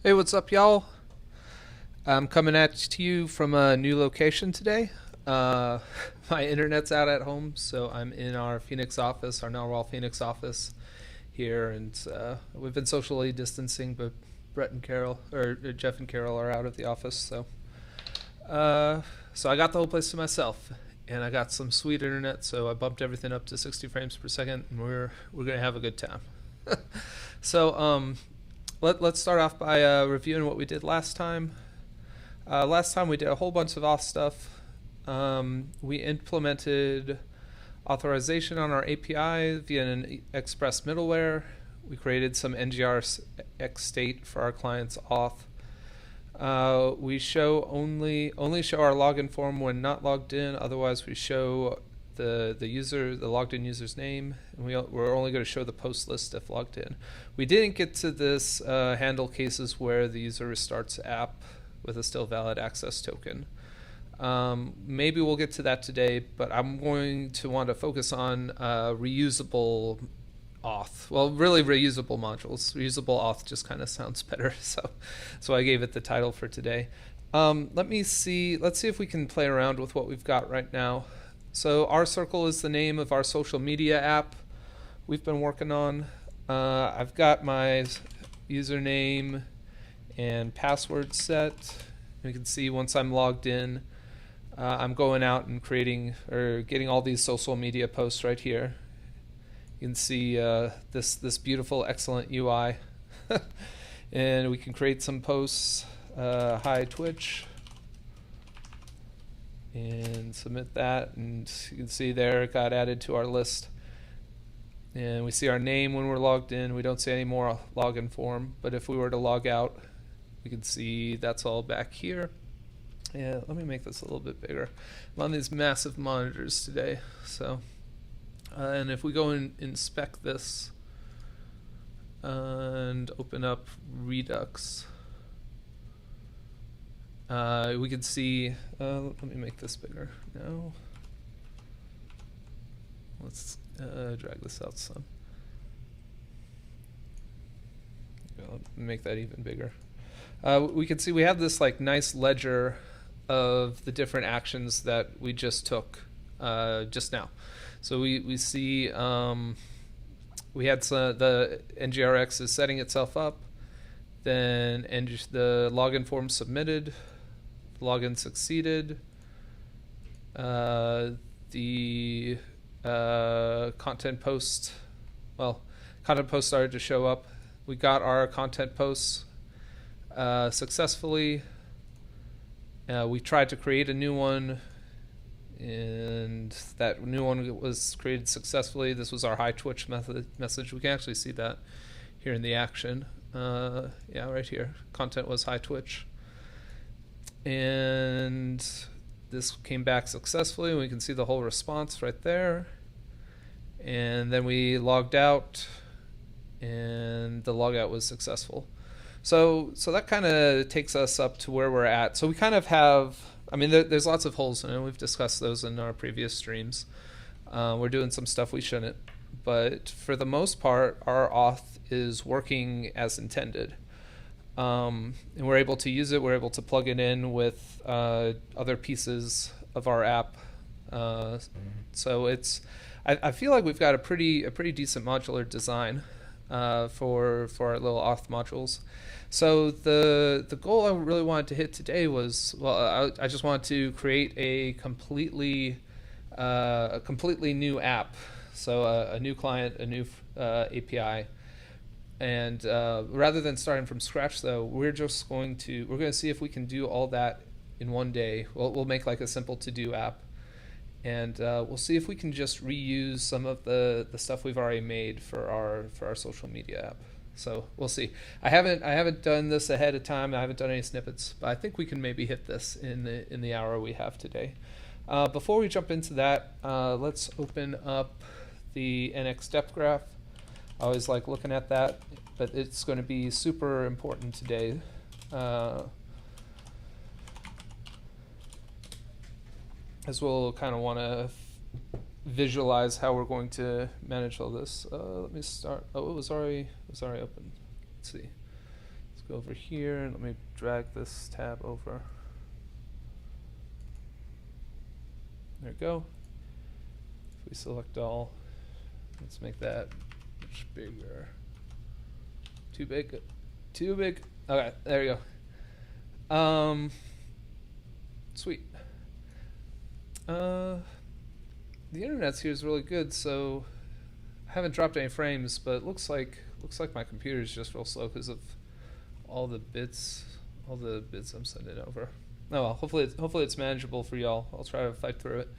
Hey, what's up, y'all? I'm coming at you from a new location today. Uh, my internet's out at home, so I'm in our Phoenix office, our Narwhal Phoenix office here, and we've been socially distancing, but Brett and Carol, or Jeff and Carol, are out of the office, uh, so I got the whole place to myself, and I got some sweet internet, so I bumped everything up to 60 frames per second, and we're gonna have a good time. so let's start off by reviewing what we did last time. Last time we did a whole bunch of auth stuff. We implemented authorization on our API via an express middleware. We created some NGRX state for our client's auth. We show only show our login form when not logged in. Otherwise, we show the logged in user's name, and we're only going to show the post list if logged in. We didn't get to this handle cases where the user restarts app with a still valid access token. Maybe we'll get to that today, but I'm going to want to focus on reusable auth. Well, really reusable modules. Reusable auth just kind of sounds better, so I gave it the title for today. Let's see if we can play around with what we've got right now. So our circle is the name of our social media app we've been working on. I've got my username and password set. You can see once I'm logged in, I'm going out and creating or getting all these social media posts right here. You can see this beautiful, excellent UI. And we can create some posts. Hi Twitch. And submit that, and you can see there it got added to our list. And we see our name when we're logged in. We don't see any more login form, but if we were to log out, we can see that's all back here. Yeah, let me make this a little bit bigger. I'm on these massive monitors today, so and if we go and inspect this and open up Redux, we can see, let me make this bigger now. Let's drag this out some. I'll make that even bigger. We can see we have this like nice ledger of the different actions that we just took just now. So we see we had the NGRX is setting itself up, then the login form submitted, login succeeded, the content post started to show up. We got our content posts successfully. We tried to create a new one, and that new one was created successfully. This was our hi Twitch message. We can actually see that here in the action. Yeah, right here. Content was hi Twitch. And this came back successfully, and we can see the whole response right there. And then we logged out, and the logout was successful. So that kind of takes us up to where we're at. So we kind of have, I mean, there's lots of holes in it. We've discussed those in our previous streams. We're doing some stuff we shouldn't, but for the most part, our auth is working as intended. And we're able to use it. We're able to plug it in with other pieces of our app. So I feel like we've got a pretty decent modular design for our little auth modules. So the goal I really wanted to hit today was, well, I just wanted to create a completely new app. So a new client, a new API. And rather than starting from scratch, though, we're going to see if we can do all that in one day. We'll make like a simple to-do app, and we'll see if we can just reuse some of the stuff we've already made for our social media app. So we'll see. I haven't done this ahead of time. I haven't done any snippets, but I think we can maybe hit this in the hour we have today. Before we jump into that, let's open up the NX depth graph. I always like looking at that, but it's going to be super important today. As we'll kind of want to visualize how we're going to manage all this. Let me start. Oh, it was already open. Let's see. Let's go over here and let me drag this tab over. There we go. If we select all, let's make that much bigger. Too big. Too big. Okay, there you go. Sweet. The internet's here is really good, so I haven't dropped any frames, but it looks like my computer is just real slow because of all the bits I'm sending over. Oh well, hopefully it's manageable for y'all. I'll try to fight through it.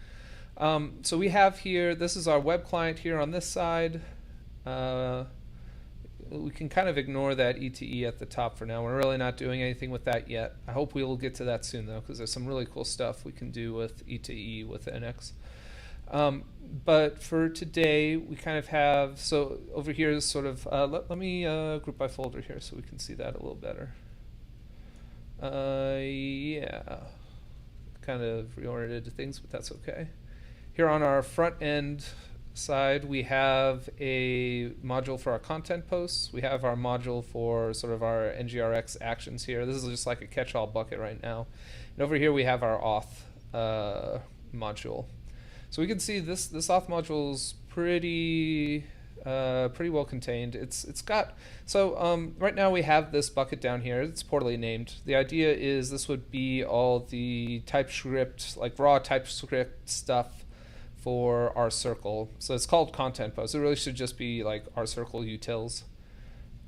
So we have here, this is our web client here on this side. We can kind of ignore that ETE at the top for now. We're really not doing anything with that yet. I hope we will get to that soon though, because there's some really cool stuff we can do with ETE with NX. But for today, we kind of have, so over here is sort of, let me group by folder here so we can see that a little better. Yeah, kind of reoriented things, but that's okay. Here on our front end side, we have a module for our content posts. We have our module for sort of our NGRX actions here. This is just like a catch-all bucket right now. And over here we have our auth module. So we can see this auth module is pretty well contained. It's got, so right now we have this bucket down here. It's poorly named. The idea is this would be all the TypeScript, like raw TypeScript stuff for our circle. So it's called content post. It really should just be like our circle utils.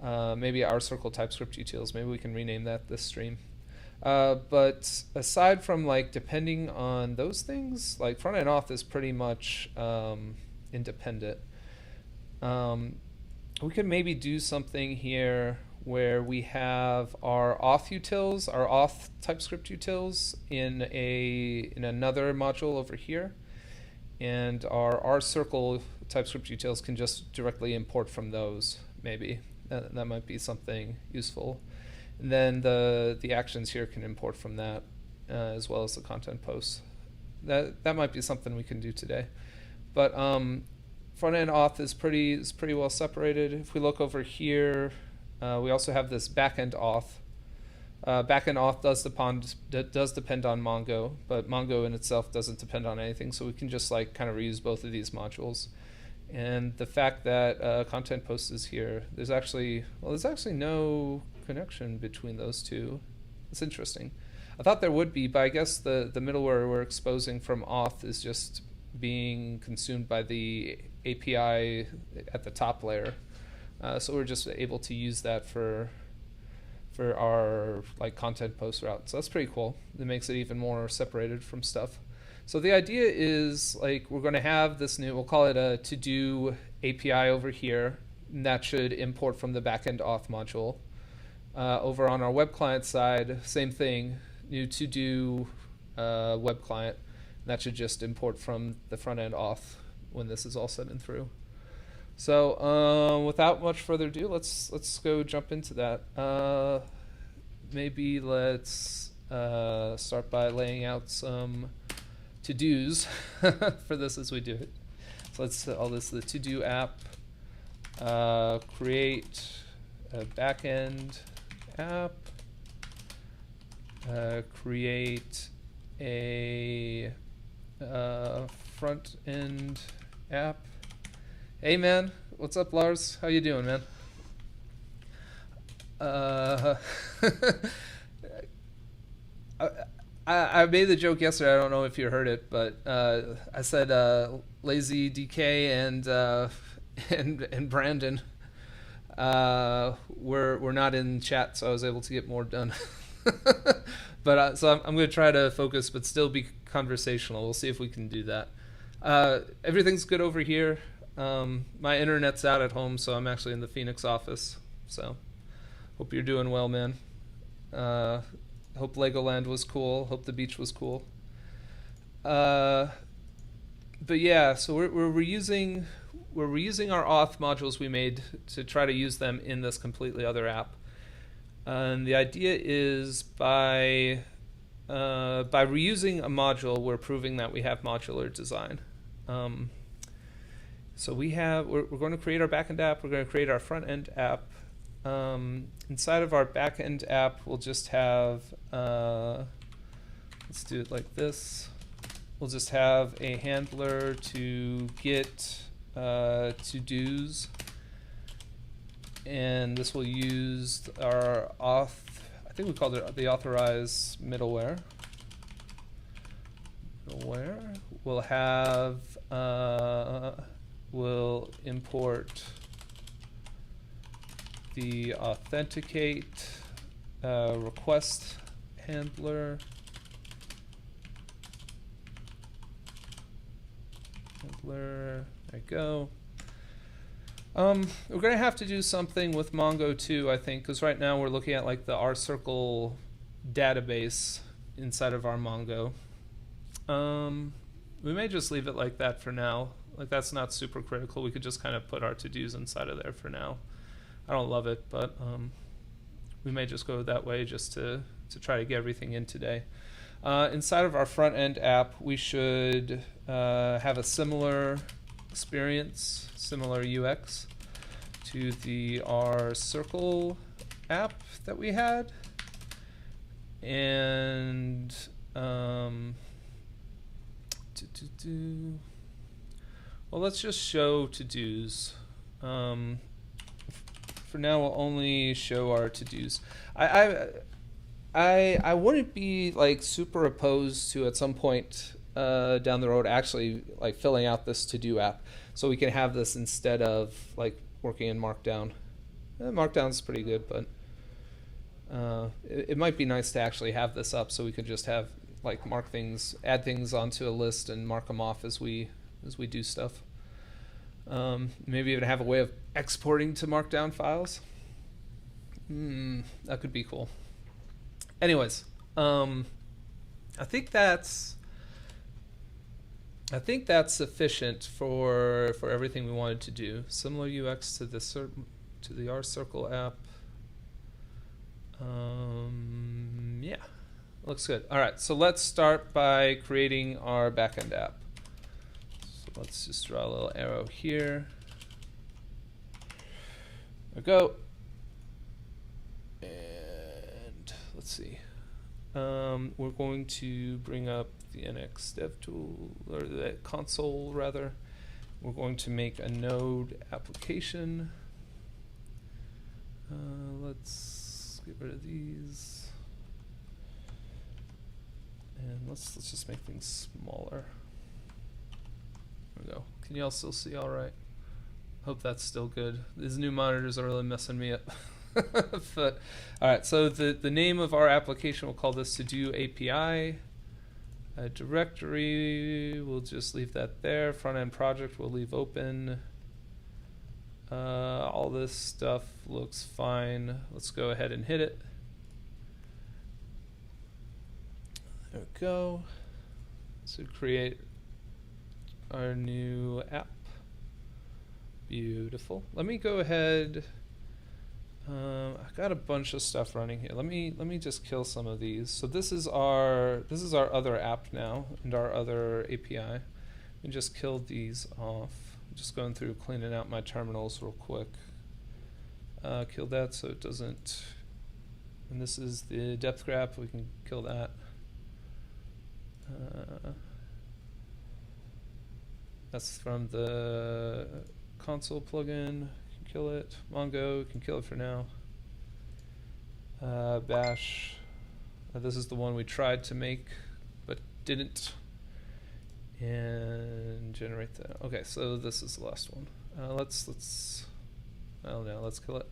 Maybe our circle TypeScript utils. Maybe we can rename that this stream. But aside from like depending on those things, like front end auth is pretty much independent. We could maybe do something here where we have our auth utils, our auth TypeScript utils in another module over here, and our circle TypeScript utils can just directly import from those. Maybe that might be something useful. And then the actions here can import from that, as well as the content posts. That might be something we can do today. But front-end auth is pretty well separated. If we look over here, we also have this back-end auth. Back-end auth does depend on Mongo, but Mongo in itself doesn't depend on anything, so we can just like kind of reuse both of these modules. And the fact that content post is here, there's actually no connection between those two. It's interesting. I thought there would be, but I guess the middleware we're exposing from auth is just being consumed by the API at the top layer. So we're just able to use that for our like content post route. So that's pretty cool. It makes it even more separated from stuff. So the idea is like we're going to have this new, we'll call it a to-do API over here, and that should import from the backend auth module. Over on our web client side, same thing, new to-do web client, and that should just import from the front-end auth when this is all said and through. So without much further ado, let's go jump into that. Maybe let's start by laying out some to-dos for this as we do it. So let's call this the to-do app, create a backend app, create a front-end app. Hey man, what's up Lars? How you doing, man? I made the joke yesterday. I don't know if you heard it, but I said lazy DK and Brandon were not in chat, so I was able to get more done. But so I'm going to try to focus, but still be conversational. We'll see if we can do that. Everything's good over here. My internet's out at home, so I'm actually in the Phoenix office. So hope you're doing well, man. Hope Legoland was cool. Hope the beach was cool. But yeah, so we're reusing our auth modules we made to try to use them in this completely other app. And the idea is by reusing a module, we're proving that we have modular design. So we're going to create our backend app. We're going to create our front end app. Inside of our backend app, we'll just have, let's do it like this. We'll just have a handler to get to-dos, and this will use our auth, I think we called it the authorize middleware. We'll have, we'll import the authenticate request handler. There you go. We're going to have to do something with Mongo too, I think, because right now we're looking at like the RCircle database inside of our Mongo. We may just leave it like that for now. Like, that's not super critical. We could just kind of put our to-dos inside of there for now. I don't love it, but we may just go that way just to try to get everything in today. Inside of our front end app, we should have a similar experience, similar UX to the RCircle app that we had. And well, let's just show to-dos. For now, we'll only show our to-dos. I wouldn't be like super opposed to at some point down the road actually like filling out this to-do app, so we can have this instead of like working in Markdown. Markdown's pretty good, but it might be nice to actually have this up so we could just have like mark things, add things onto a list and mark them off as we do stuff. Maybe even have a way of exporting to Markdown files. That could be cool. Anyways, I think that's sufficient for everything we wanted to do. Similar UX to the RCircle app. Yeah, looks good. All right, so let's start by creating our backend app. So let's just draw a little arrow here. There we go. And let's see. We're going to bring up the NX dev tool, or the console rather. We're going to make a node application. Let's get rid of these. And let's just make things smaller. There we go. Can you all still see all right? Hope that's still good. These new monitors are really messing me up. But all right, so the name of our application, we'll call this to-do API. A directory, we'll just leave that there. Front end project we'll leave open. All this stuff looks fine. Let's go ahead and hit it. There we go. So create our new app. Beautiful. Let me go ahead. I've got a bunch of stuff running here. Let me just kill some of these. So this is our other app now and our other API. We just killed these off. I'm just going through cleaning out my terminals real quick. Kill that so it doesn't. And this is the depth graph. We can kill that. That's from the console plugin. Kill it. Mongo, can kill it for now. Bash. This is the one we tried to make but didn't. And generate that. Okay, so this is the last one. Let's oh no, let's kill it.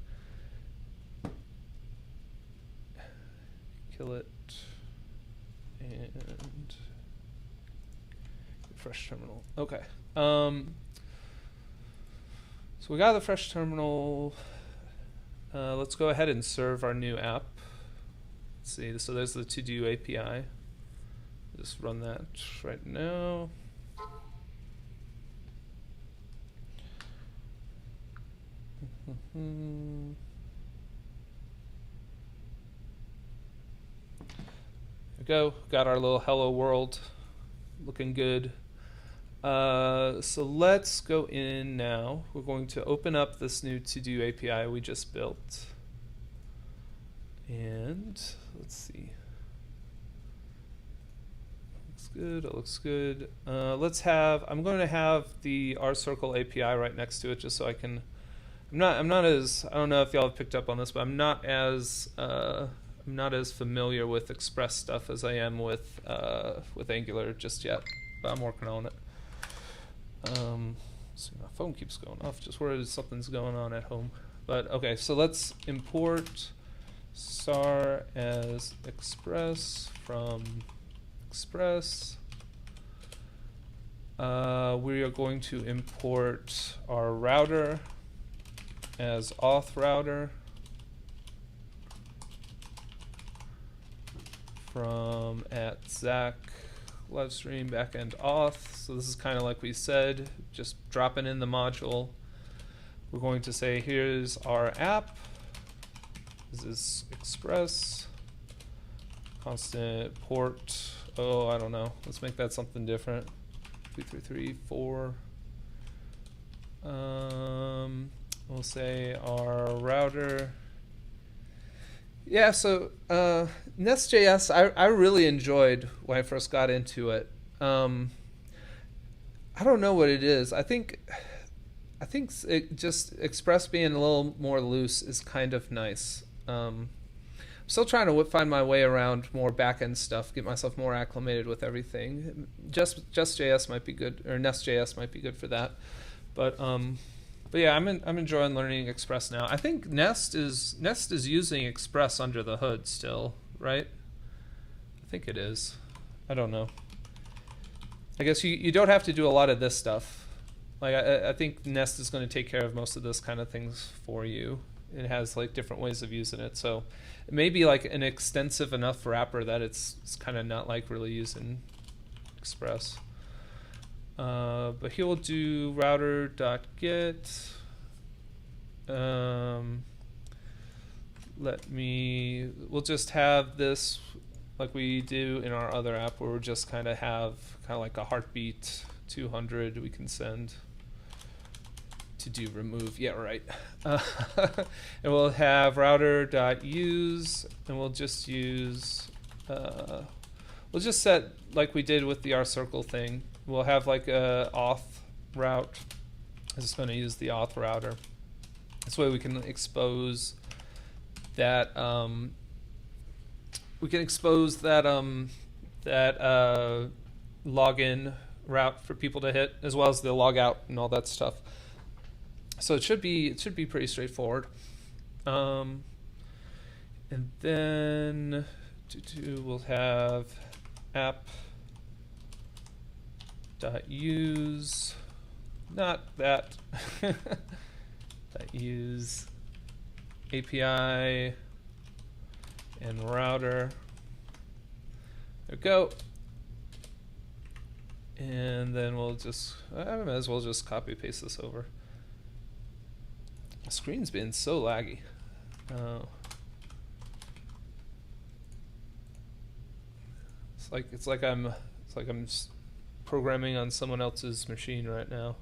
Kill it. And fresh terminal. Okay. So we got the fresh terminal. Let's go ahead and serve our new app. Let's see, so there's the to-do API. Just run that right now. There we go. Got our little hello world looking good. So let's go in now. We're going to open up this new to-do API we just built. And let's see. Looks good. It looks good. I'm going to have the RCircle API right next to it, just so I can. I'm not as. I don't know if y'all have picked up on this, but I'm not as familiar with Express stuff as I am with Angular just yet. But I'm working on it. See, my phone keeps going off. Just worried something's going on at home. But okay, so let's import star as Express from Express. We are going to import our router as auth router from @Zach livestream backend auth. So this is kind of like we said, just dropping in the module. We're going to say here's our app. This is Express. Constant port. Oh, I don't know. Let's make that something different. 2334. We'll say our router. Yeah, so Nest.js, I really enjoyed when I first got into it. I don't know what it is. I think it just Express being a little more loose is kind of nice. I'm still trying to find my way around more back-end stuff, get myself more acclimated with everything. Just.js might be good, or Nest.js might be good for that. But yeah, I'm enjoying learning Express now. I think Nest is using Express under the hood still, right? I think it is. I don't know. I guess you don't have to do a lot of this stuff. Like I think Nest is going to take care of most of this kind of things for you. It has like different ways of using it, so it may be like an extensive enough wrapper that it's kind of not like really using Express. But here we'll do router.get. We'll just have this like we do in our other app, where we'll just kind of like a heartbeat 200 we can send to do remove. Yeah, right. And we'll have router.use, and we'll just use we'll just set like we did with the RCircle thing. We'll have like a auth route. I'm just going to use the auth router. This way we can expose that login route for people to hit, as well as the logout and all that stuff. So it should be pretty straightforward. And then we'll have app.use, not that, .use API and router. There we go. And then we'll just, I might as well just copy paste this over. The screen's been so laggy. It's like I'm programming on someone else's machine right now.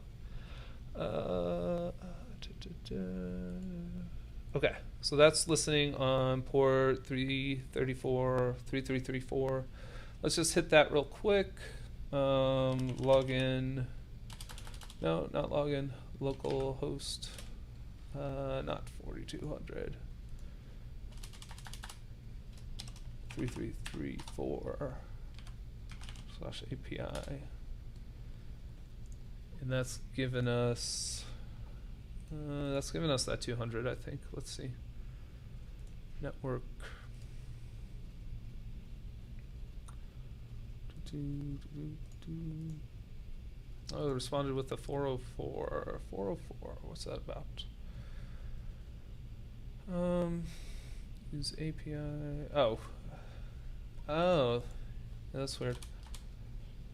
Okay, so that's listening on port 3334. Let's just hit that real quick. Login. No, not login. Local host. Not 4200. 3334/API. And that's given us that 200, I think. Let's see. Network. Oh, it responded with the 404. 404. What's that about? Use API. Oh, that's weird.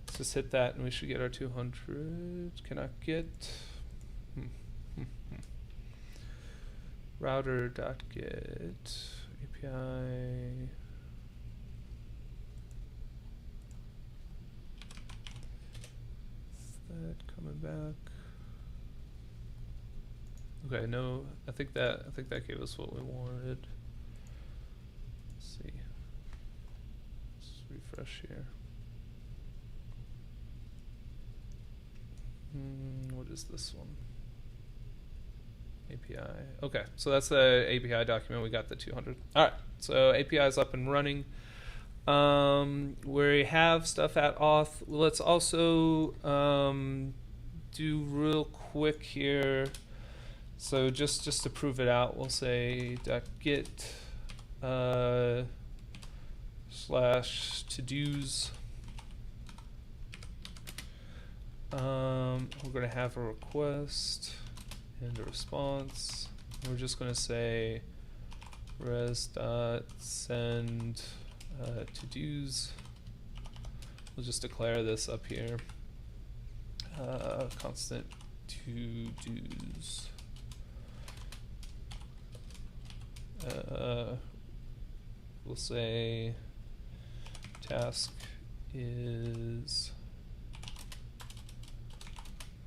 Let's just hit that, and we should get our 200. Cannot get. Router.get API. Is that coming back? Okay, no, I think that gave us what we wanted. Let's see. refresh here. What is this one? API. Okay, so that's the API document. We got the 200. All right, so API is up and running. We have stuff at auth. Let's also do real quick here. So just to prove it out, we'll say .git /todos. We're going to have a request and a response. We're just going to say res.send todos. We'll just declare this up here. Constant todos. We'll say task is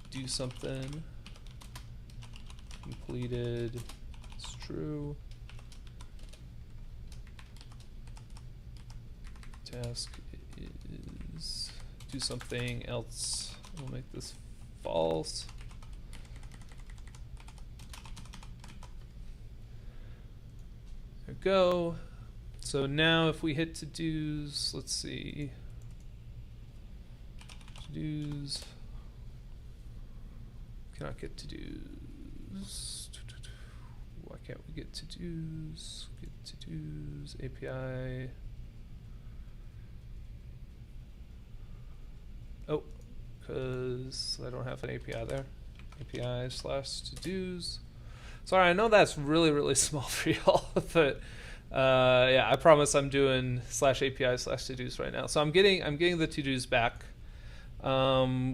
do something. Completed is true. Task is do something else. We'll make this false. There we go. So now if we hit to-dos, let's see. To-dos. Cannot get to-dos. Why can't we get to-dos? Get to-dos, API. Oh, because I don't have an API there. API /todos. Sorry, I know that's really small for y'all, but yeah, I promise I'm doing /API /todos right now. So I'm getting the to-dos back,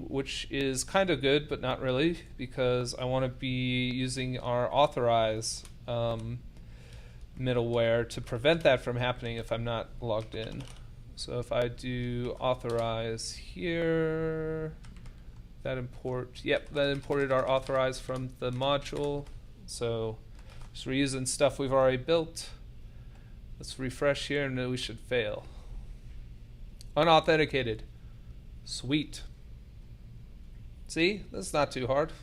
which is kind of good, but not really, because I want to be using our authorize middleware to prevent that from happening if I'm not logged in. So if I do authorize here, that that imported our authorize from the module. So just reusing stuff we've already built. Let's refresh here and then we should fail. Unauthenticated. Sweet. See, that's not too hard.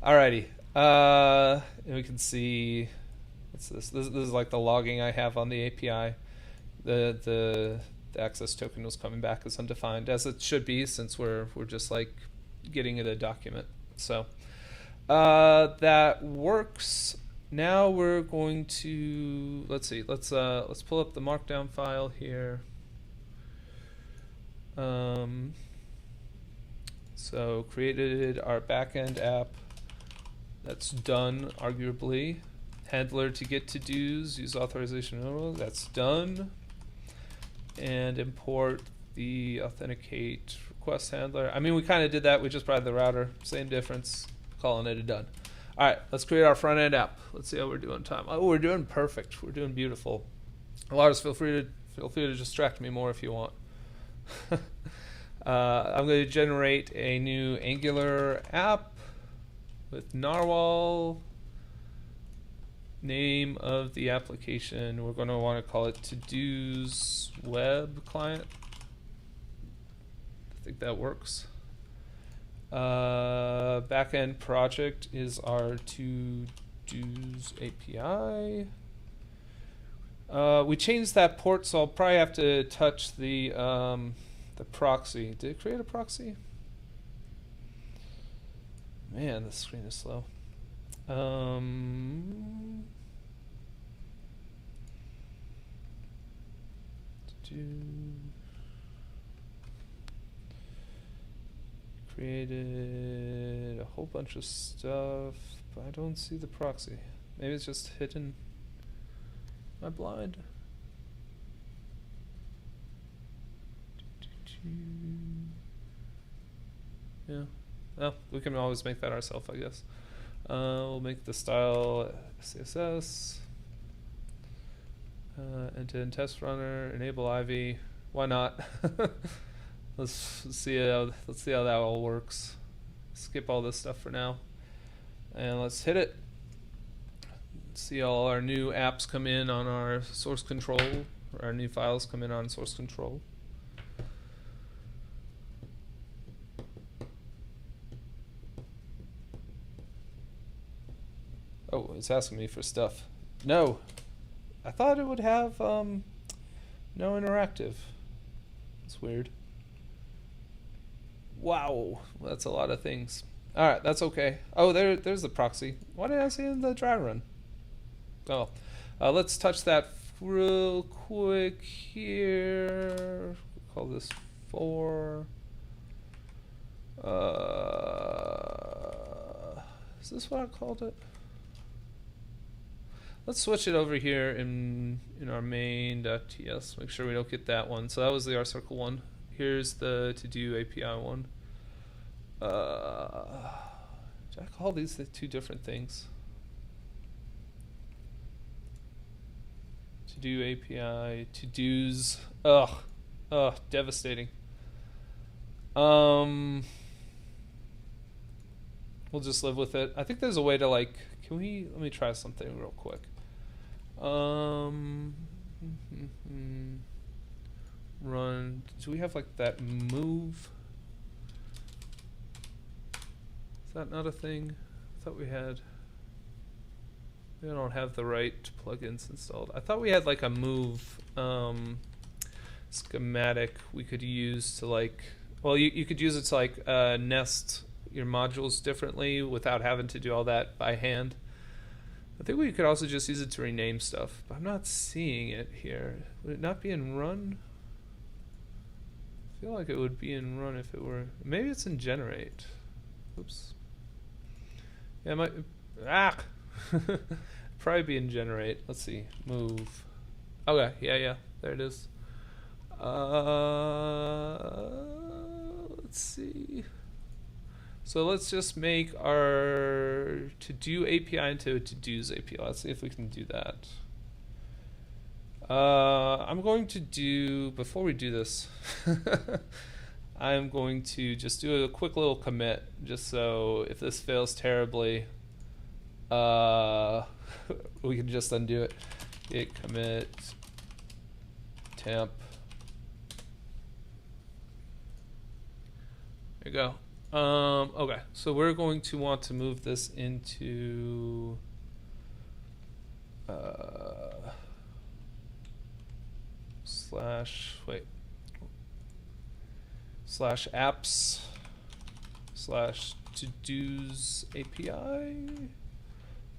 Alrighty. And we can see, what's this? This is like the logging I have on the API. The access token was coming back as undefined, as it should be, since we're just like getting it a document. So that works. Now we're going to let's pull up the markdown file here. So created our backend app. That's done, arguably. Handler to get to-dos, use authorization. That's done. And import the authenticate request handler. I mean, we kind of did that. We just brought the router. Same difference. Calling it a done. All right, let's create our front end app. Let's see how we're doing time. Oh, we're doing perfect. We're doing beautiful. Lars, feel free to distract me more if you want. I'm going to generate a new Angular app with narwhal. Name of the application, we're going to want to call it to-dos web client. I think that works. Backend project is our to-dos API. We changed that port, so I'll probably have to touch the proxy. Did it create a proxy? Man, the screen is slow. Created a whole bunch of stuff, but I don't see the proxy. Maybe it's just hidden. Am I blind? Yeah. Well, we can always make that ourselves, I guess. We'll make the style CSS. End-to-end test runner. Enable Ivy. Why not? Let's see how that all works. Skip all this stuff for now, and let's hit it. See all our new apps come in on our source control, or our new files come in on source control. Oh, it's asking me for stuff. No, I thought it would have no interactive. It's weird. Wow, that's a lot of things. All right, that's okay. Oh, there's the proxy. Why did I see in the dry run? Oh, let's touch that real quick here. Call this 4. Is this what I called it? Let's switch it over here in our main.ts. Make sure we don't get that one. So that was the RCircle one. Here's the to-do API one. Did I call these the 2 different things? To-do API, to-dos. Ugh, devastating. We'll just live with it. I think there's a way to let me try something real quick. Run. Do we have that move? Is that not a thing? I thought we had. We don't have the right plugins installed. I thought we had a move schematic we could use to well, you could use it to nest your modules differently without having to do all that by hand. I think we could also just use it to rename stuff, but I'm not seeing it here. Would it not be in run? I feel like it would be in run if it were. Maybe it's in generate. Oops. Yeah, it might. Probably be in generate. Let's see. Move. Okay. Yeah. There it is. Let's see. So let's just make our to-do API into a to-dos API. Let's see if we can do that. I'm going to do, before we do this, I'm going to just do a quick little commit, just so if this fails terribly, we can just undo it. Git commit temp. There you go. Okay, so we're going to want to move this into /apps/to-dos API.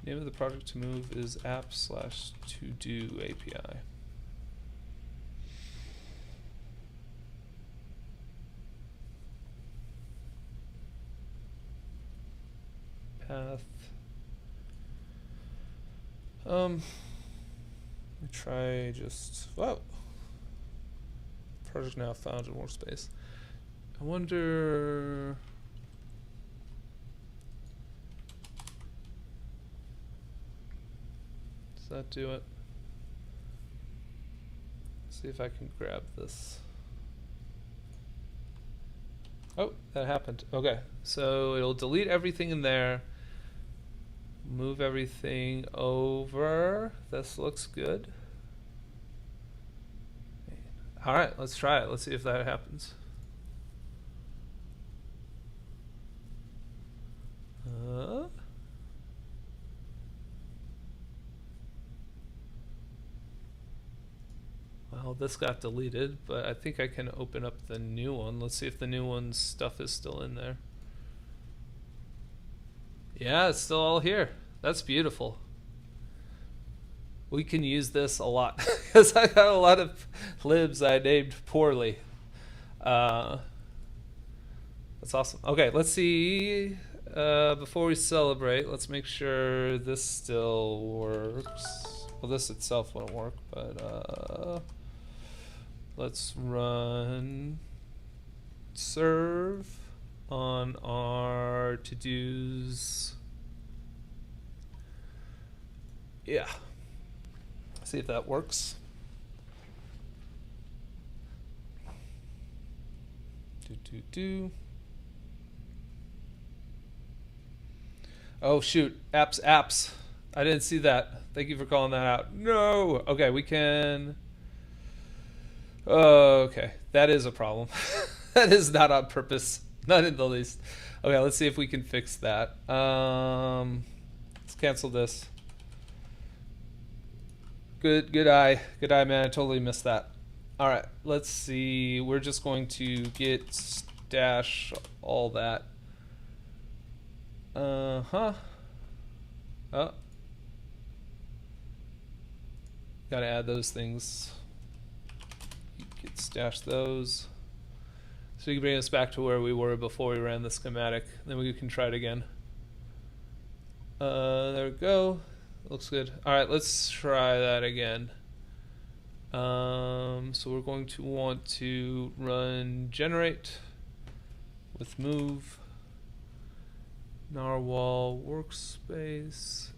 Name of the project to move is apps/to-do API. Path. Let me try just, whoa. Project now found in workspace. I wonder. Does that do it? See if I can grab this. Oh, that happened. Okay, so it'll delete everything in there. Move everything over. This looks good. All right, let's try it. Let's see if that happens. Well, this got deleted, but I think I can open up the new one. Let's see if the new one's stuff is still in there. Yeah, it's still all here. That's beautiful. We can use this a lot because I got a lot of libs I named poorly. That's awesome. Okay, let's see. Before we celebrate, let's make sure this still works. Well, this itself won't work, but let's run serve on our to-dos. Yeah. See if that works. Do. Oh shoot, apps. I didn't see that. Thank you for calling that out. No. Okay, we can. Oh, okay. That is a problem. That is not on purpose. Not in the least. Okay, let's see if we can fix that. Let's cancel this. Good eye. Good eye, man. I totally missed that. All right, let's see. We're just going to git stash all that. Uh-huh. Oh. Gotta add those things. Git stash those. So you can bring us back to where we were before we ran the schematic. Then we can try it again. There we go. Looks good. All right, let's try that again. So we're going to want to run generate with move narwhal workspace.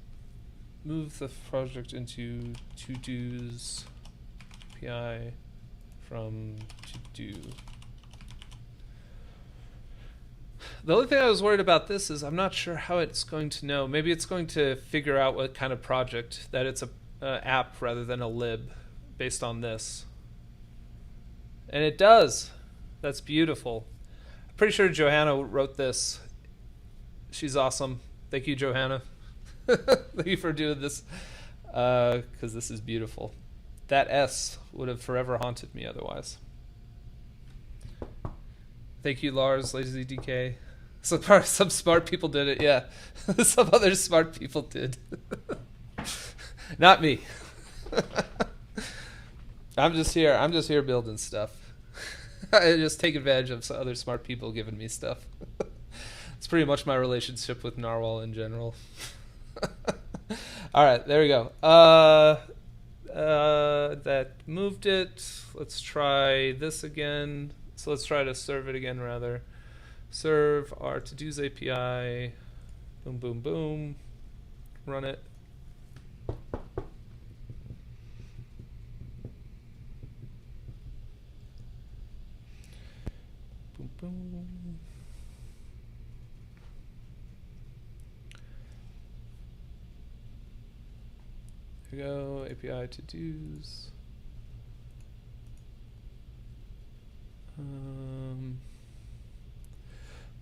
Move the project into to-dos API from to-do. The only thing I was worried about this is I'm not sure how it's going to know. Maybe it's going to figure out what kind of project, that it's a app rather than a lib based on this. And it does. That's beautiful. I'm pretty sure Johanna wrote this. She's awesome. Thank you, Johanna. Thank you for doing this, because this is beautiful. That S would have forever haunted me otherwise. Thank you, Lars, Lazy DK. Some smart people did it, yeah. Some other smart people did. Not me. I'm just here building stuff. I just take advantage of some other smart people giving me stuff. It's pretty much my relationship with Narwhal in general. All right, there we go. That moved it. Let's try this again. So let's try to serve it again, rather. Serve our to-dos API. Boom, boom, boom. Run it. Boom, boom. There we go. API to-dos.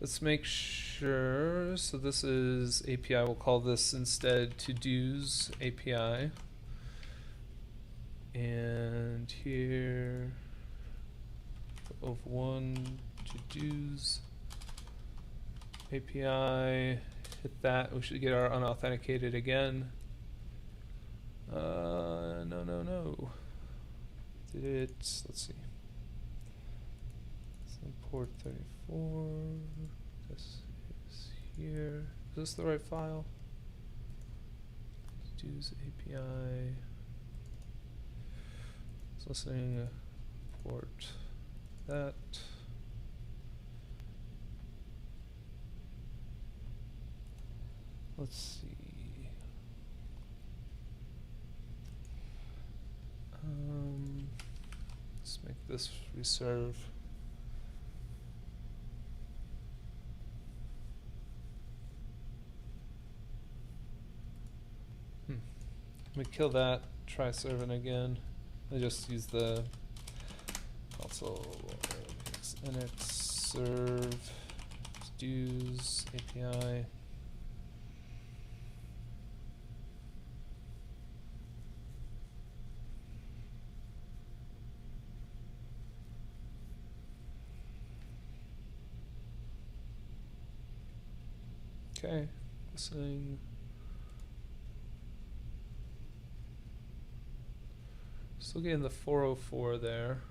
Let's make sure. So this is API. We'll call this instead to-dos API. And here, of one to-dos API. Hit that. We should get our unauthenticated again. No. Did it? Let's see. Port 34. This is here. Is this the right file? To-dos API. It's listening. Port that. Let's see. Let's make this reserve. Let me kill that. Try serving again. I just use the console nx serve to-dos API. Okay, listening. Still getting the 404 there.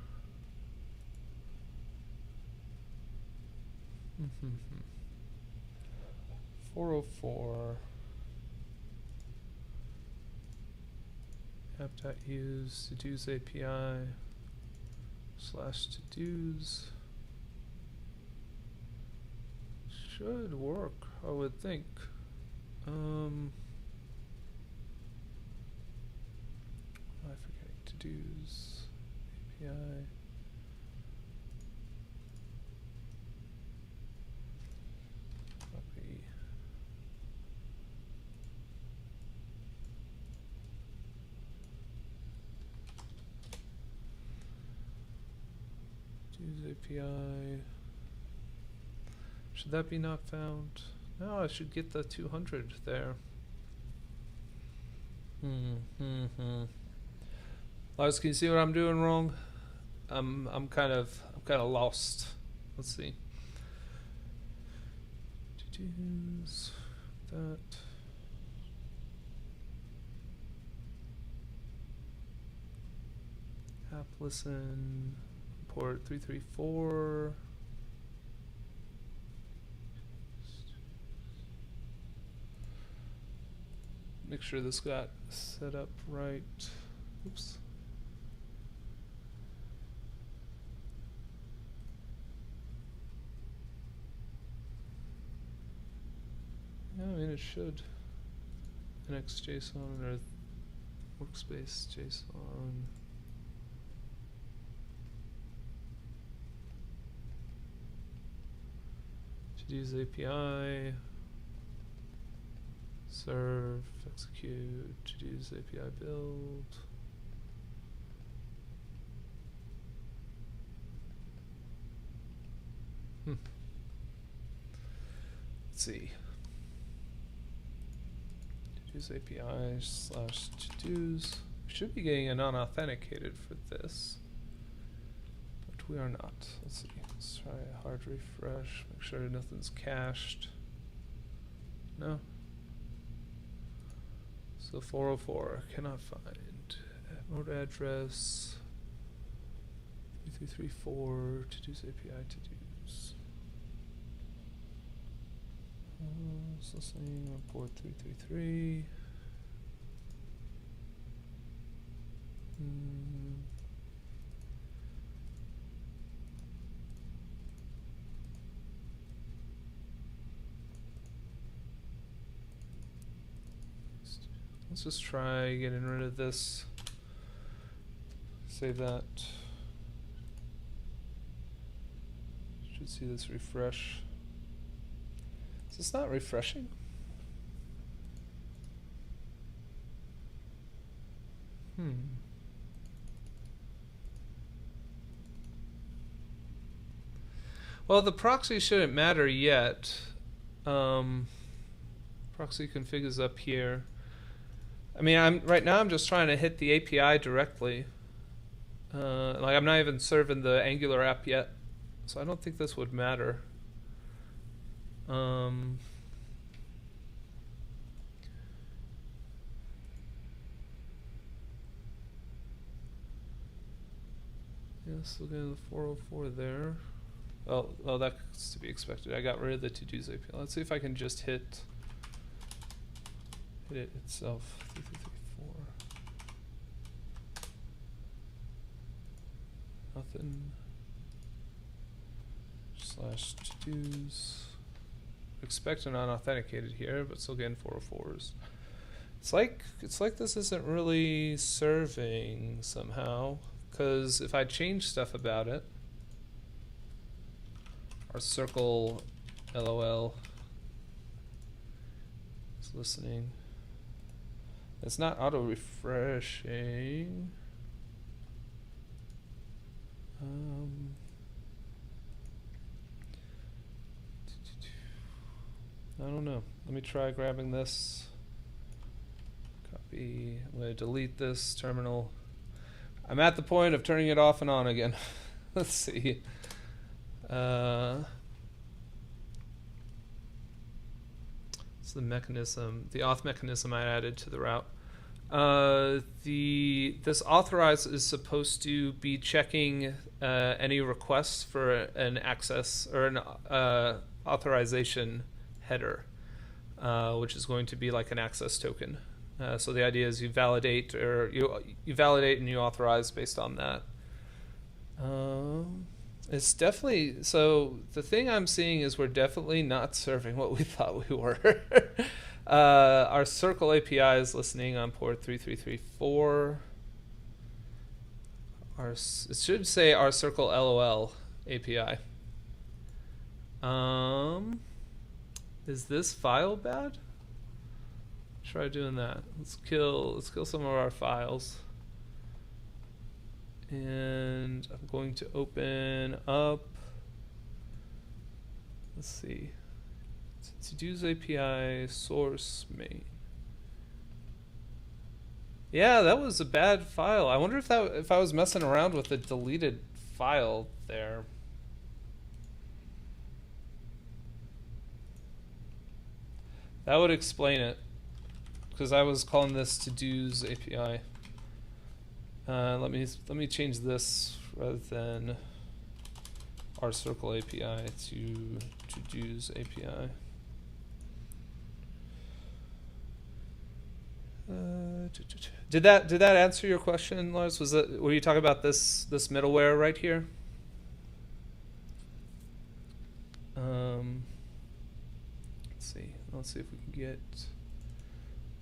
404 app.use to-dos API /to-dos. Should work, I would think. I forget to-dos API. Copy. Use API. Should that be not found? No, I should get the 200 there. Lars, can you see what I'm doing wrong? I'm kind of lost. Let's see. To-dos, that. App listen, port 334. Make sure this got set up right. Oops. Yeah, I mean it should. NX.json or workspace JSON. To-dos API. Serve, execute, to-dos API build. Let's see. To-dos API slash to-dos. We should be getting a non-authenticated for this, but we are not. Let's see. Let's try a hard refresh. Make sure nothing's cached. No. So 404 cannot find mode address 3334 to-dos API to-dos. It's listening on port 333. Let's just try getting rid of this. Save that. Should see this refresh. Is this not refreshing? Well, the proxy shouldn't matter yet. Proxy config is up here. I mean, right now I'm just trying to hit the API directly. Like I'm not even serving the Angular app yet, so I don't think this would matter. Yes, look at the 404 there. Well, that's to be expected. I got rid of the to-dos API. Let's see if I can just hit it itself. 3334. Nothing. Slash to-dos. Expect an unauthenticated here, but still getting 404s. It's like this isn't really serving somehow, because if I change stuff about it, our circle LOL is listening. It's not auto refreshing. I don't know. Let me try grabbing this. Copy. I'm going to delete this terminal. I'm at the point of turning it off and on again. Let's see. It's the mechanism, the auth mechanism I added to the route. This authorize is supposed to be checking any requests for an access or an authorization header, which is going to be like an access token. So the idea is you validate or you validate and you authorize based on that. It's definitely, so the thing I'm seeing is we're definitely not serving what we thought we were. Our circle API is listening on port 3334. It should say our circle LOL API. Is this file bad? Try doing that. Let's kill some of our files. And and I'm going to open up, let's see, to-dos API source main. Yeah, that was a bad file. I wonder if I was messing around with a deleted file there. That would explain it, because I was calling this to-dos API. Let me change this rather than our circle API to-dos API. Did that answer your question, Lars? Were you talking about this middleware right here? Let's see if we can get.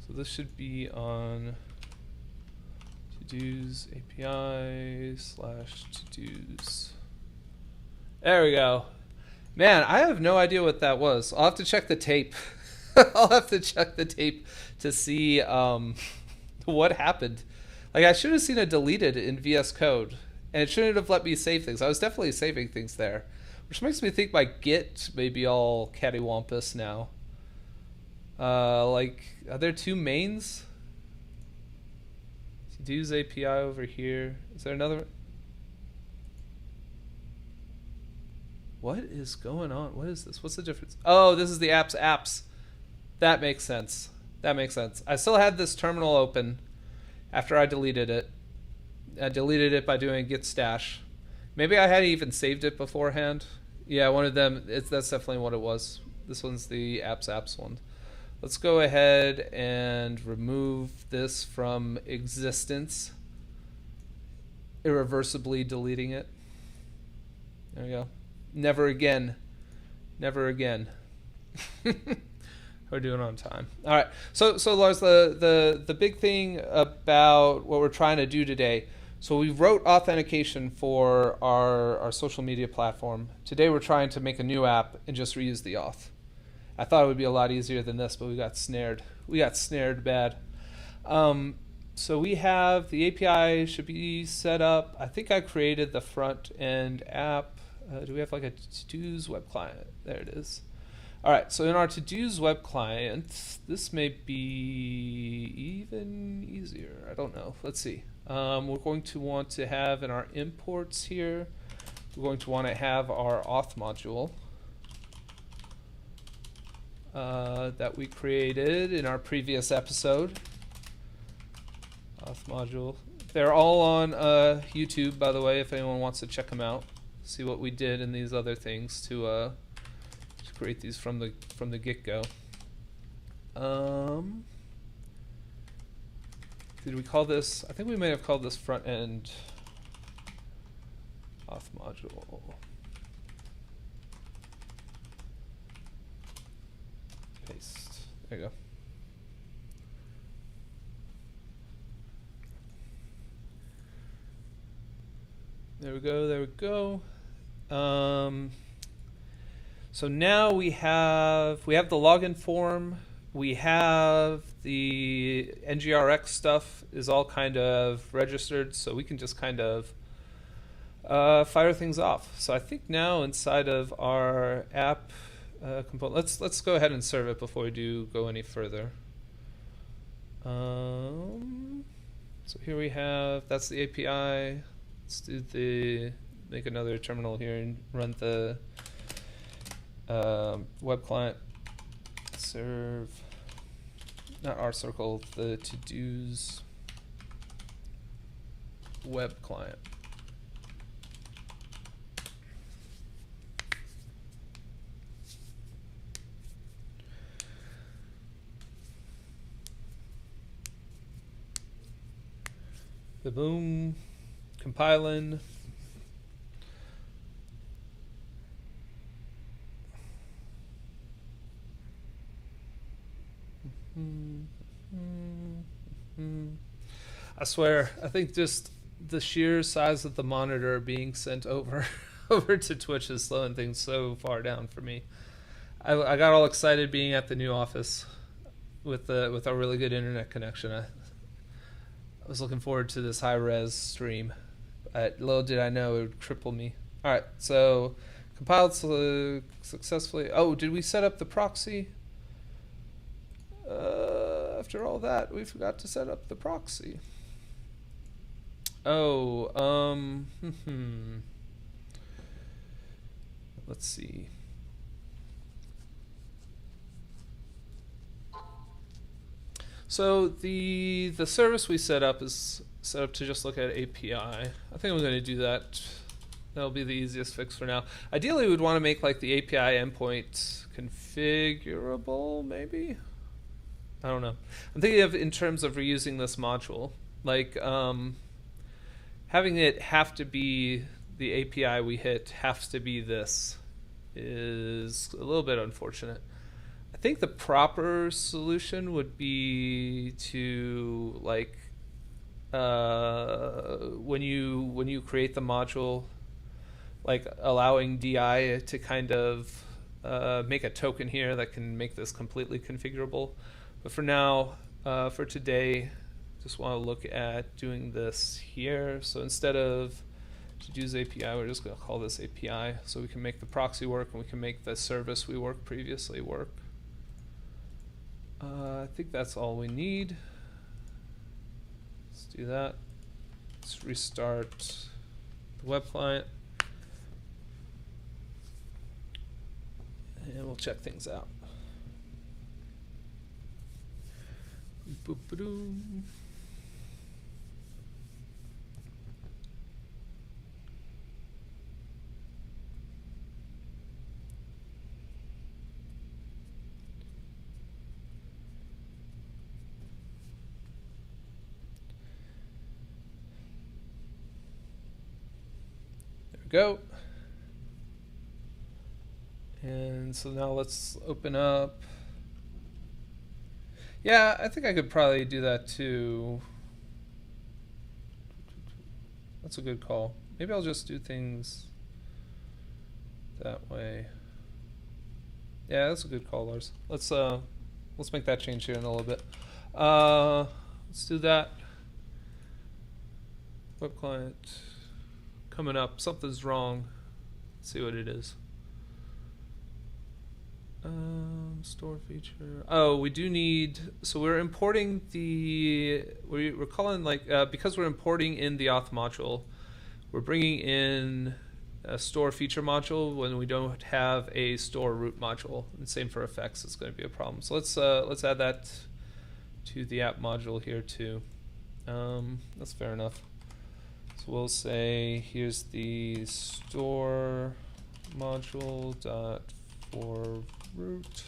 So this should be on to-dos API / to-dos. There we go. Man, I have no idea what that was. I'll have to check the tape. I'll have to check the tape to see what happened. Like, I should have seen it deleted in VS Code, and it shouldn't have let me save things. I was definitely saving things there, which makes me think my Git may be all cattywampus now. Like, are there two mains? To-dos API over here. Is there another? What is going on? What is this? What's the difference? Oh, this is the apps. That makes sense. That makes sense. I still had this terminal open after I deleted it. I deleted it by doing git stash. Maybe I hadn't even saved it beforehand. Yeah, one of them. That's definitely what it was. This one's the apps one. Let's go ahead and remove this from existence. Irreversibly deleting it. There we go. Never again. Never again. We're doing on time. All right. So Lars, the big thing about what we're trying to do today. So we wrote authentication for our social media platform. Today we're trying to make a new app and just reuse the auth. I thought it would be a lot easier than this, but we got snared. We got snared bad. So we have the API should be set up. I think I created the front end app. Do we have like a to-dos web client? There it is. All right, so in our to-dos web client, this may be even easier. I don't know. Let's see. We're going to want to have in our imports here, we're going to want to have our auth module that we created in our previous episode. Auth module. They're all on YouTube, by the way, if anyone wants to check them out. See what we did in these other things to create these from the get-go. Did we call this? I think we may have called this front end auth module. Paste. There you go. There we go. There we go. So now we have the login form. We have the NGRX stuff is all kind of registered, so we can just kind of fire things off. So I think now inside of our app component, let's go ahead and serve it before we do go any further. So here we have, that's the API. Let's do make another terminal here and run the web client. Serve, not our circle, the to-dos web client. The boom, compiling. I swear, I think just the sheer size of the monitor being sent over to Twitch is slowing things so far down for me. I got all excited being at the new office with our really good internet connection. I was looking forward to this high res stream. Little did I know it would cripple me. All right, so compiled successfully. Oh, did we set up the proxy? After all that, we forgot to set up the proxy. Oh, let's see. So the service we set up is set up to just look at API. I think I'm going to do that. That'll be the easiest fix for now. Ideally, we'd want to make like the API endpoint configurable, maybe? I don't know. I'm thinking of in terms of reusing this module. Like having it have to be the API we hit has to be this is a little bit unfortunate. I think the proper solution would be to like when you create the module, like allowing DI to kind of make a token here that can make this completely configurable. But for now, for today, just want to look at doing this here. So instead of to use API, we're just going to call this API so we can make the proxy work and we can make the service we worked previously work. I think that's all we need. Let's do that. Let's restart the web client. And we'll check things out. Boop-a-doom. There we go. And so now let's open up. Yeah, I think I could probably do that too. That's a good call. Maybe I'll just do things that way. Yeah, that's a good call, Lars. Let's make that change here in a little bit. Let's do that. Web client coming up. Something's wrong. Let's see what it is. Store feature. Oh, we do need. So we're importing the. We're calling like because we're importing in the auth module, we're bringing in a store feature module when we don't have a store root module. And same for effects. It's going to be a problem. So let's add that to the app module here too. That's fair enough. So we'll say here's the store module dot for root.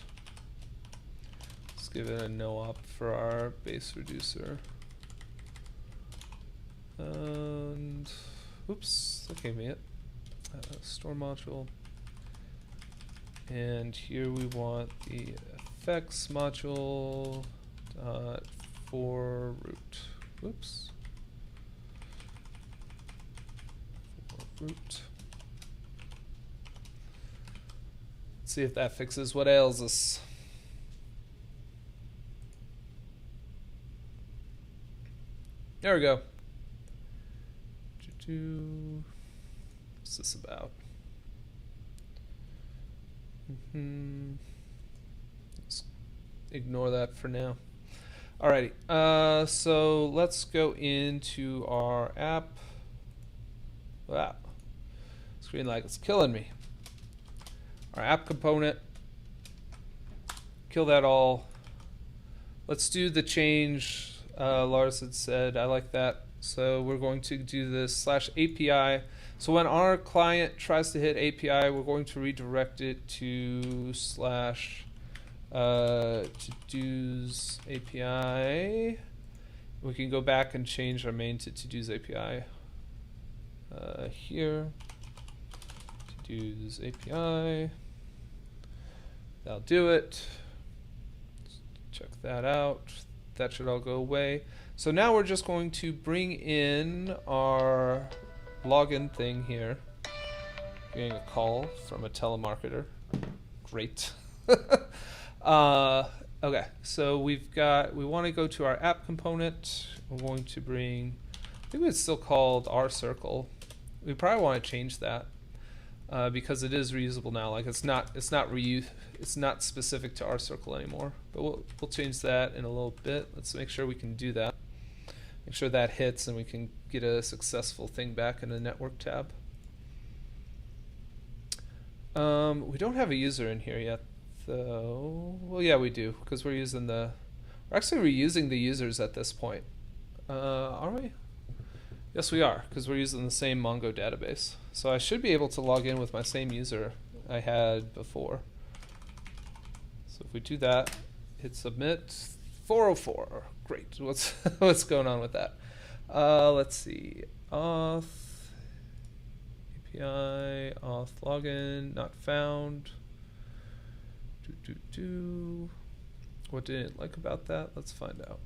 Let's give it a no op for our base reducer. And oops, that gave me it. Store module. And here we want the effects module dot for root. Oops. For root. See if that fixes what ails us. There we go. What's this about? Let's ignore that for now. Alrighty. So let's go into our app. Wow. Screen like it's killing me. Our app component, kill that all. Let's do the change Lars had said. I like that. So we're going to do this /API. So when our client tries to hit API, we're going to redirect it to /todos API. We can go back and change our main to todos API here. Todos API. That'll do it. Check that out. That should all go away. So now we're just going to bring in our login thing here. Getting a call from a telemarketer. Great. Okay, so we want to go to our app component. We're going to bring I think it's still called R circle. We probably want to change that because it is reusable now. Like it's not specific to R circle anymore. But we'll change that in a little bit. Let's make sure we can do that. Make sure that hits and we can get a successful thing back in the network tab. We don't have a user in here yet, though. Well, yeah, we do, because we're actually reusing the users at this point. Are we? Yes, we are, because we're using the same Mongo database. So I should be able to log in with my same user I had before. So if we do that, hit submit, 404. Great. What's going on with that? Let's see. Auth API, auth login, not found. What didn't it like about that? Let's find out.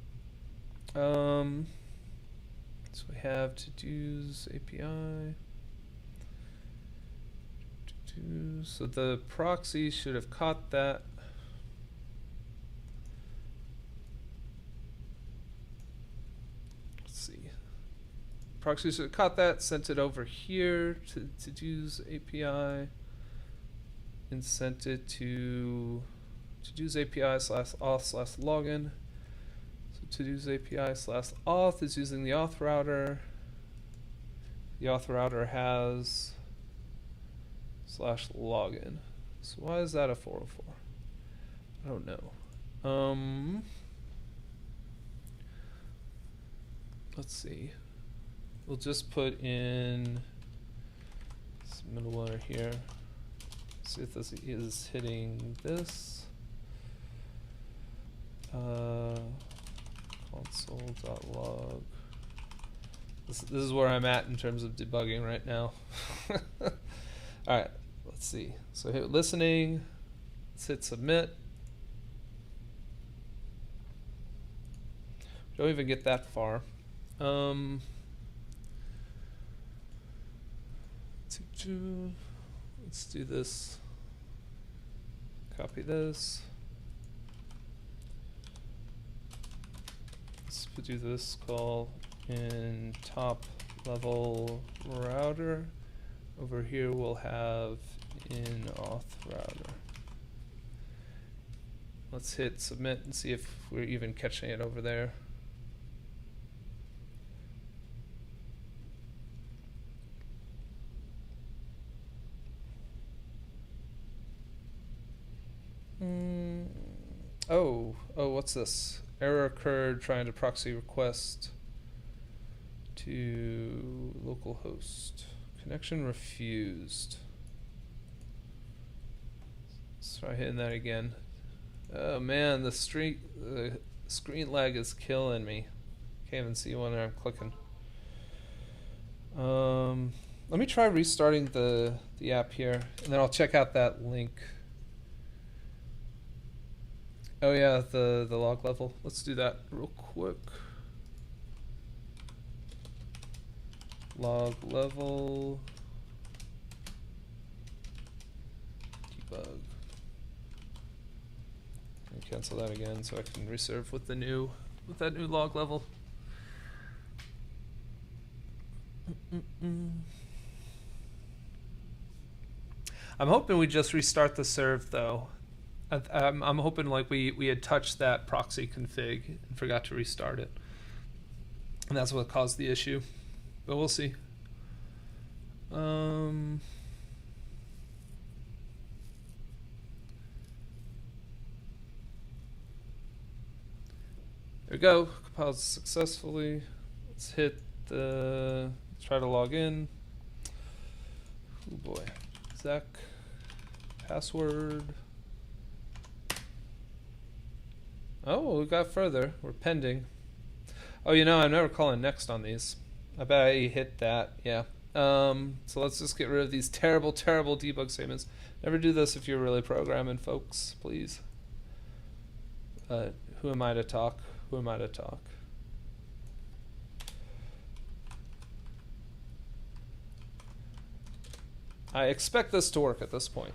So we have to-dos API. So the proxy should have caught that. Let's see. Proxy should have caught that, sent it over here to to-dos API, and sent it to to-dos API / auth / login. To-dos API / auth is using the auth router. The auth router has /login. So why is that a 404? I don't know. Let's see. We'll just put in this middleware here. See if this is hitting this. Console.log. This is where I'm at in terms of debugging right now. Alright, let's see. So hit listening. Let's hit submit. Don't even get that far. Let's do this. Copy this. Let's do this call in top level router. Over here we'll have in auth router. Let's hit submit and see if we're even catching it over there. Oh, what's this? Error occurred trying to proxy request to localhost. Connection refused. Let's try hitting that again. Oh man, the screen lag is killing me. Can't even see when I'm clicking. Let me try restarting the app here, and then I'll check out that link. Oh yeah, the log level. Let's do that real quick. Log level debug. And cancel that again so I can reserve with that new log level. I'm hoping we just restart the serve though. I'm hoping like we had touched that proxy config and forgot to restart it, and that's what caused the issue. But we'll see. There we go. Compiled successfully. Let's hit the. Try to log in. Oh boy, Zach. Password. Oh, we got further. We're pending. Oh, you know, I'm never calling next on these. I bet I hit that. Yeah. So let's just get rid of these terrible, terrible debug statements. Never do this if you're really programming, folks, please. Who am I to talk? Who am I to talk? I expect this to work at this point.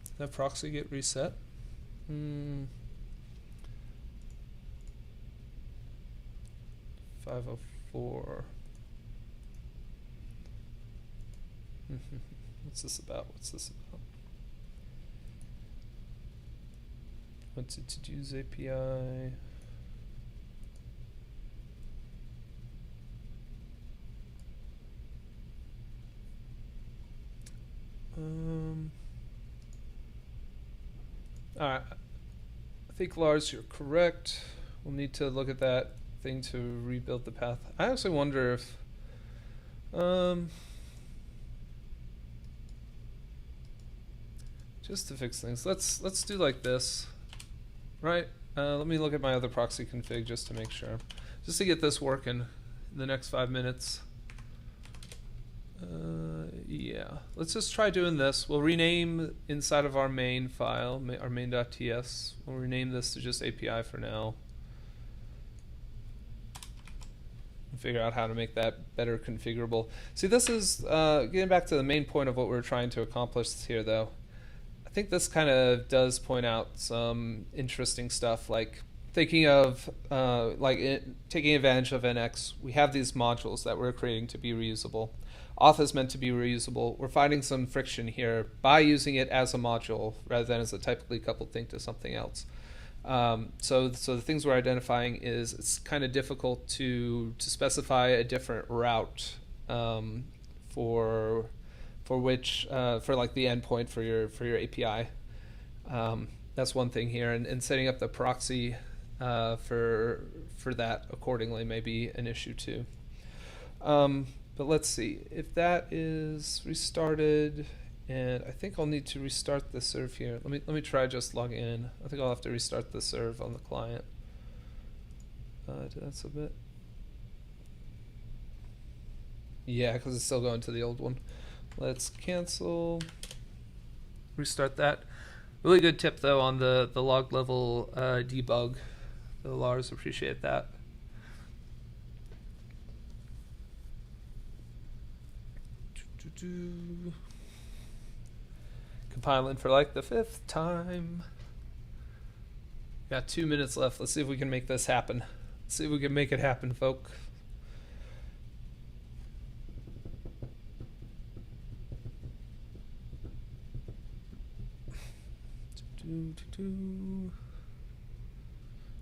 Did that proxy get reset? Hmm. 504. What's this about? What's this about? What's it to do's API? All right. I think Lars, you're correct. We'll need to look at that thing to rebuild the path. I actually wonder if just to fix things, let's do like this, right? Let me look at my other proxy config just to make sure, just to get this working in the next 5 minutes. Yeah, let's just try doing this. We'll rename inside of our main file, our main.ts. We'll rename this to just API for now. And figure out how to make that better configurable. See, this is getting back to the main point of what we're trying to accomplish here, though. I think this kind of does point out some interesting stuff, like thinking of taking advantage of NX. We have these modules that we're creating to be reusable. Auth is meant to be reusable. We're finding some friction here by using it as a module rather than as a typically coupled thing to something else. So the things we're identifying is it's kind of difficult to specify a different route for like the endpoint for your API. That's one thing here, and setting up the proxy for that accordingly may be an issue too. But let's see if that is restarted, and I think I'll need to restart the serve here. Let me try just logging in. I think I'll have to restart the serve on the client. Did that submit? Yeah, because it's still going to the old one. Let's cancel. Restart that. Really good tip though on the log level debug. The Lars appreciate that. Compiling for like the 5th time. Got 2 minutes left. Let's see if we can make this happen. Let's see if we can make it happen, folk.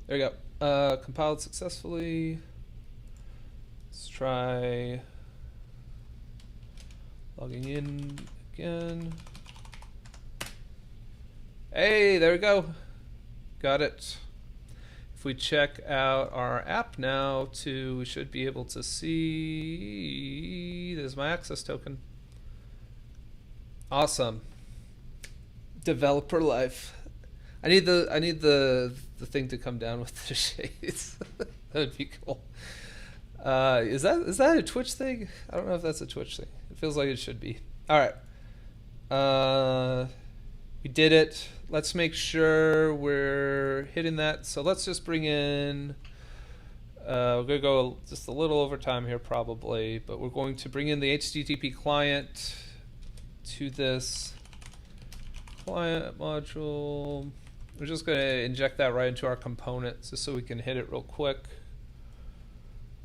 There we go. Compiled successfully. Let's try logging in again. Hey, there we go. Got it. If we check out our app now too, we should be able to see, there's my access token. Awesome. Developer life. I need the thing to come down with the shades. That would be cool. Is that a Twitch thing? I don't know if that's a Twitch thing. It feels like it should be. All right. We did it. Let's make sure we're hitting that. So let's just bring in, we're going to go just a little over time here probably, but we're going to bring in the HTTP client to this client module. We're just going to inject that right into our component just so we can hit it real quick.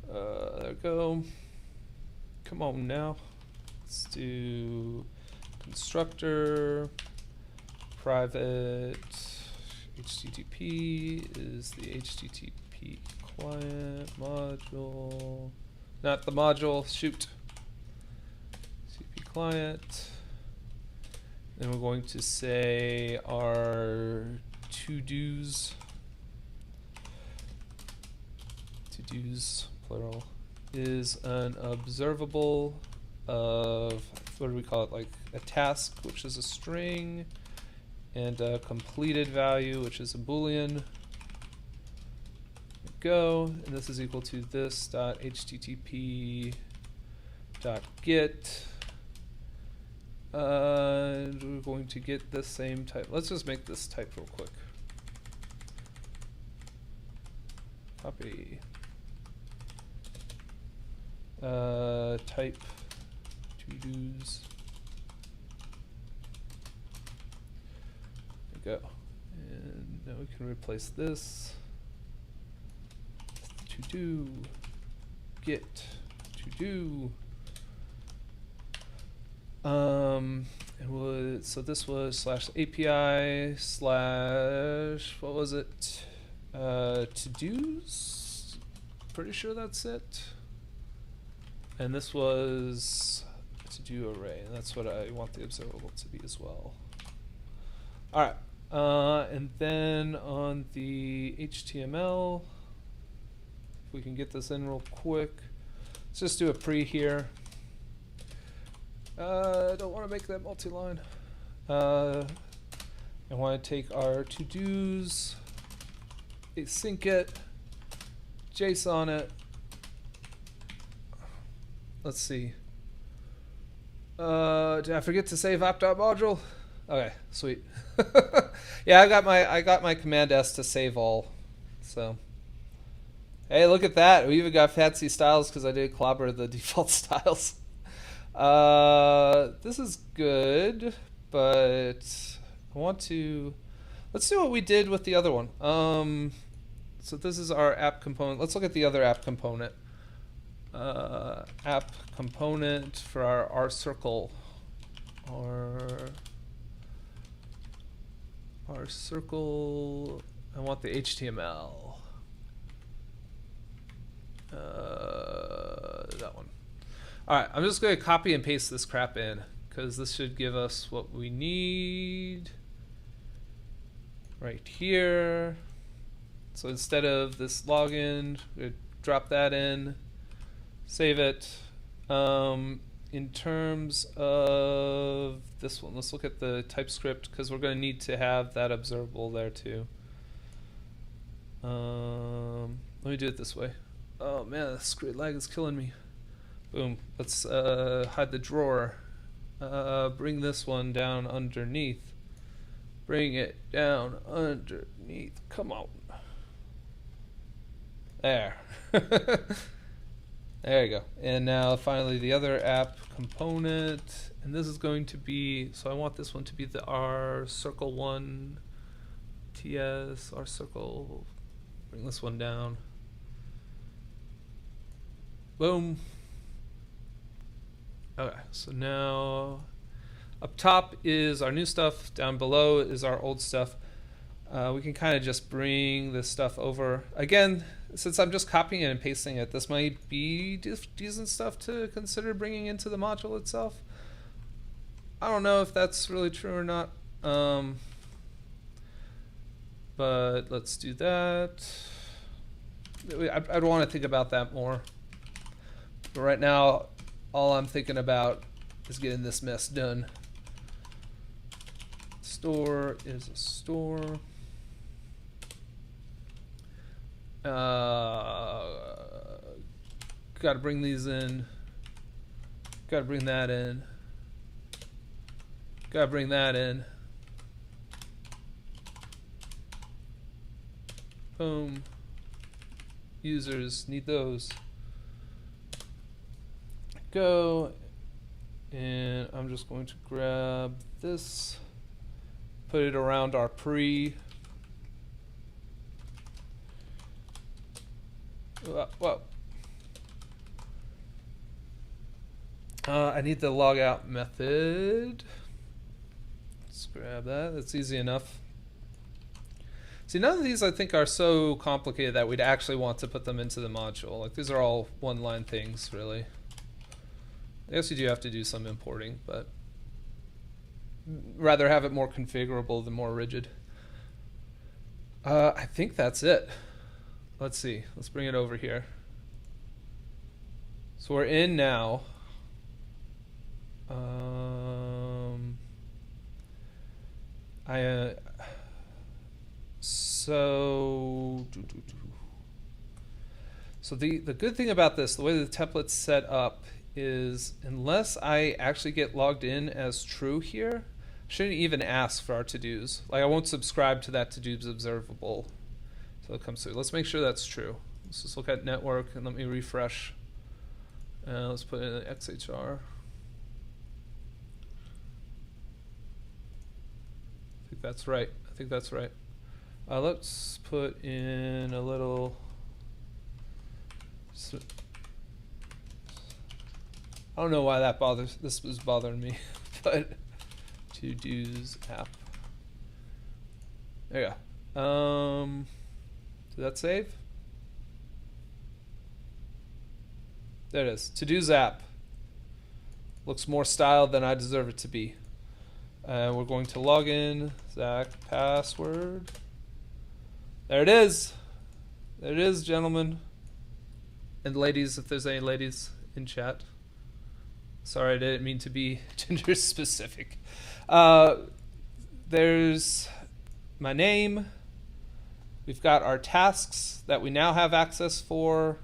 There we go. Come on now. Let's do constructor private HTTP is the HTTP client module. Not the module, shoot. HTTP client. Then we're going to say our to-dos plural is an observable of, what do we call it, like a task, which is a string, and a completed value, which is a boolean. Go, and this is equal to this dot http dot get. And we're going to get the same type. Let's just make this type real quick. Copy. Type to-dos. There we go. And Now we can replace this. To do, get, to do. So this was /API/ what was it? To-dos? Pretty sure that's it. And this was to-do array, and that's what I want the observable to be as well. All right, and then on the HTML, if we can get this in real quick, let's just do a pre here. I don't want to make that multi-line. I want to take our to-dos, async it, JSON it. Let's see. Did I forget to save app.module? Okay, sweet. Yeah, I got my command S to save all. So, hey, look at that. We even got fancy styles because I did clobber the default styles. This is good, but I want to, let's do what we did with the other one. So this is our app component. Let's look at the other app component. App component for our circle. Our circle, I want the HTML. That one. Alright, I'm just going to copy and paste this crap in, because this should give us what we need right here. So instead of this login, we drop that in, save it. In terms of this one, let's look at the TypeScript, because we're going to need to have that observable there too. Let me do it this way. Oh man, the screen lag is killing me. Boom. Let's hide the drawer. Bring this one down underneath. Bring it down underneath. Come on. There. There you go. And now finally the other app component. And this is going to be, so I want this one to be the R circle one TS, R circle. Bring this one down. Boom. Okay, so now up top is our new stuff, down below is our old stuff. We can kind of just bring this stuff over. Again, since I'm just copying it and pasting it, this might be decent stuff to consider bringing into the module itself. I don't know if that's really true or not, but let's do that. I'd want to think about that more. But right now, all I'm thinking about is getting this mess done. Store is a store. Got to bring these in. Got to bring that in. Got to bring that in. Boom. Users need those. Go, and I'm just going to grab this, put it around our pre. Whoa. I need the logout method. Let's grab that. That's easy enough. See, none of these I think are so complicated that we'd actually want to put them into the module. Like, these are all one-line things, really. I guess you do have to do some importing, but rather have it more configurable than more rigid. I think that's it. Let's see. Let's bring it over here. So we're in now. So the good thing about this, the way the template's set up, is unless I actually get logged in as true here, I shouldn't even ask for our to-dos. Like, I won't subscribe to that to-dos observable. So it comes through. Let's make sure that's true. Let's just look at network and let me refresh. Let's put in an XHR. I think that's right. Let's put in a little. I don't know why that bothers. This was bothering me, but to-dos app. There you go. Did that save? There it is. To-dos app. Looks more styled than I deserve it to be. We're going to log in. Zach password. There it is. There it is, gentlemen. And ladies, if there's any ladies in chat. Sorry, I didn't mean to be gender specific. There's my name. We've got our tasks that we now have access for.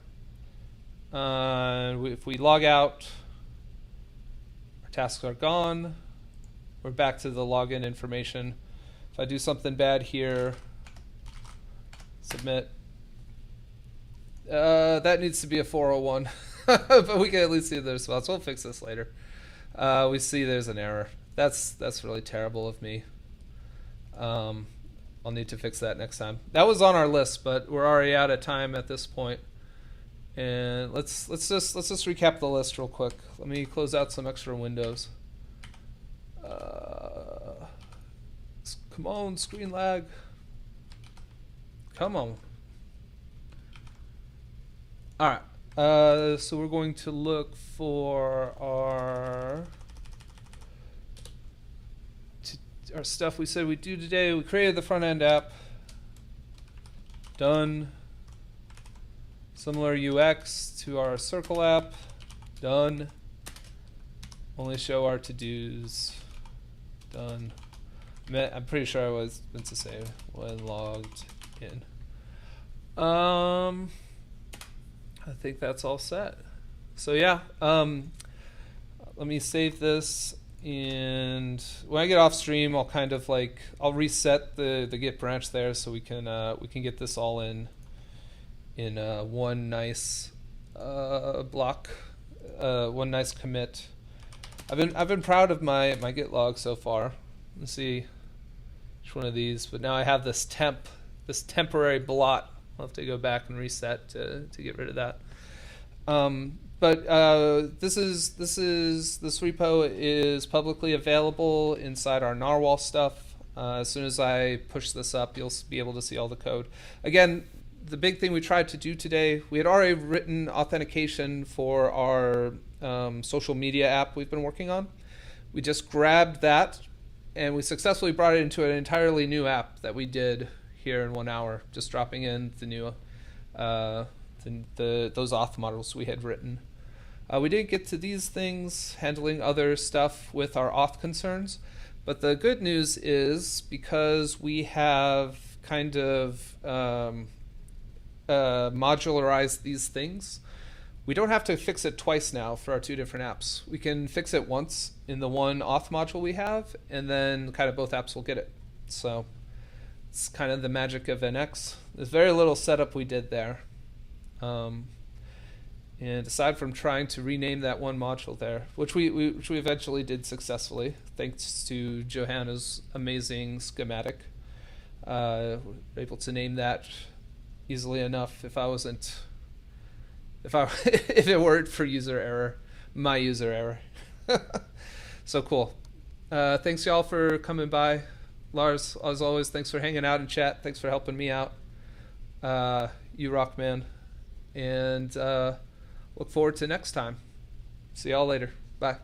If we log out, our tasks are gone. We're back to the login information. If I do something bad here, submit. That needs to be a 401, but we can at least see the response. We'll fix this later. We see there's an error. That's really terrible of me. I'll need to fix that next time. That was on our list, but we're already out of time at this point. And let's just recap the list real quick. Let me close out some extra windows. Come on, screen lag. Come on. All right. So we're going to look for our stuff we said we'd do today. We created the front end app. Done. Similar UX to our circle app. Done. Only show our to-dos. Done. I'm pretty sure I was meant to say when logged in. I think that's all set. So yeah, let me save this, and when I get off stream, I'll kind of I'll reset the Git branch there so we can get this all in one nice block, one nice commit. I've been proud of my Git log so far. Let's see which one of these, but now I have this temporary blot. I'll have to go back and reset to get rid of that. But this repo is publicly available inside our narwhal stuff. As soon as I push this up, you'll be able to see all the code. Again, the big thing we tried to do today, we had already written authentication for our social media app we've been working on. We just grabbed that and we successfully brought it into an entirely new app that we did here in 1 hour, just dropping in the new those auth models we had written. We didn't get to these things, handling other stuff with our auth concerns, but the good news is because we have kind of modularized these things, we don't have to fix it twice now for our two different apps. We can fix it once in the one auth module we have, and then kind of both apps will get it. So it's kind of the magic of NX. There's very little setup we did there. And aside from trying to rename that one module there, which we eventually did successfully, thanks to Johanna's amazing schematic, we're able to name that easily enough if it weren't for my user error. So cool. Thanks y'all for coming by. Lars, as always, thanks for hanging out in chat. Thanks for helping me out. You rock, man. And look forward to next time. See y'all later. Bye.